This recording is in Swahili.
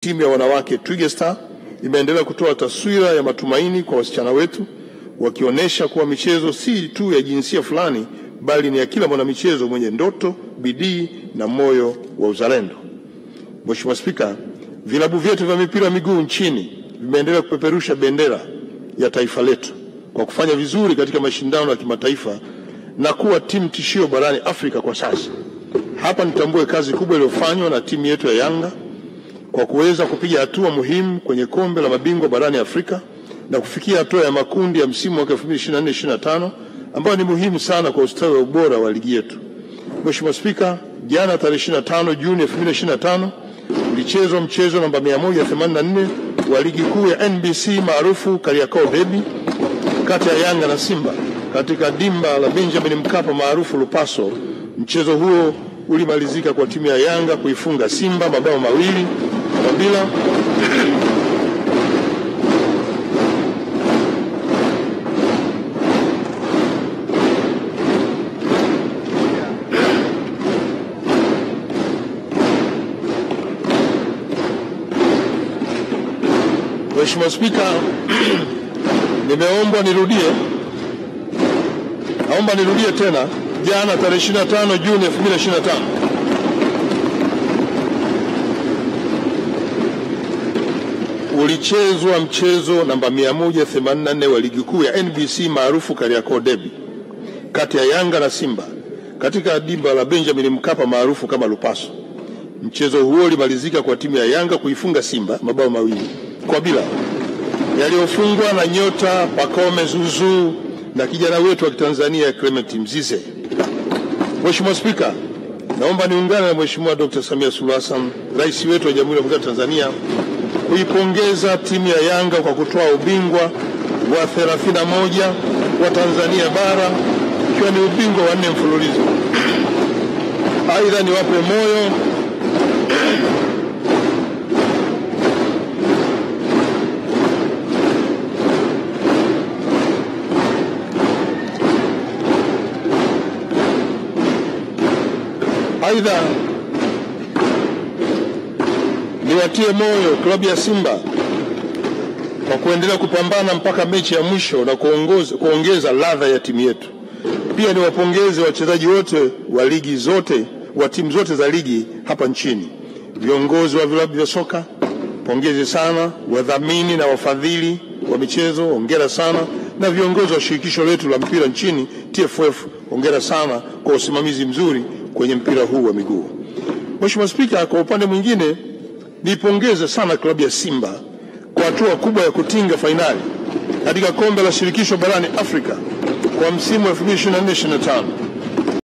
Timu ya wanawake Twiga Star imeendelea kutoa taswira ya matumaini kwa wasichana wetu, wakionyesha kuwa michezo si tu ya jinsia fulani bali ni ya kila mwanamichezo mwenye ndoto, bidii na moyo wa uzalendo. Mheshimiwa Spika, vilabu vyetu vya mipira wa miguu nchini vimeendelea kupeperusha bendera ya taifa letu kwa kufanya vizuri katika mashindano ya kimataifa na kuwa timu tishio barani Afrika kwa sasa. Hapa nitambue kazi kubwa iliyofanywa na timu yetu ya Yanga kwa kuweza kupiga hatua muhimu kwenye kombe la mabingwa barani Afrika na kufikia hatua ya makundi ya msimu wa 2024-2025 ambayo ni muhimu sana kwa ustawi wa ubora wa ligi yetu. Mheshimiwa Spika, jana tarehe 25 Juni 2025 ulichezwa mchezo namba 184 wa ligi kuu ya NBC maarufu Kariakoo Derby kati ya Yanga na Simba katika dimba la Benjamin Mkapa maarufu Lupaso. Mchezo huo ulimalizika kwa timu ya Yanga kuifunga Simba mabao 2-0. Mheshimiwa Spika, naomba nirudie tena. Jana tarehe 25 Juni 2025 ulichezwa mchezo namba 184 wa ligi kuu ya NBC maarufu Kariakoo Derby kati ya Yanga na Simba katika dimba la Benjamin Mkapa maarufu kama Lupaso. Mchezo huo ulimalizika kwa timu ya Yanga kuifunga Simba mabao 2-0 yaliyofungwa na nyota Pacome Zuzu na kijana wetu wa Tanzania Clement Mzize. Mheshimiwa Spika, naomba niungane na Mheshimiwa Dr. Samia Suluhu Hassan, Rais wetu wa Jamhuri ya Muungano wa Tanzania, kuipongeza timu ya Yanga kwa kutoa ubingwa wa 31 wa Tanzania bara, ikiwa ni ubingwa wa 4 mfululizo. Aidha, niwape moyo niwatie moyo klabu ya Simba kwa kuendelea kupambana mpaka mechi ya mwisho na kuongeza ladha ya timu yetu. Pia niwapongeze wachezaji wote wa ligi zote wa timu zote za ligi hapa nchini. Viongozi wa vilabu vya soka, pongezi sana. Wadhamini na wafadhili wa michezo, hongera sana. Na viongozi wa shirikisho letu la mpira nchini TFF, hongera sana kwa usimamizi mzuri kwenye mpira huu wa miguu. Mheshimiwa Spika, kwa upande mwingine nipongeze sana klabu ya Simba kwa hatua kubwa ya kutinga fainali katika kombe la shirikisho barani Afrika kwa msimu wa 2024-2025.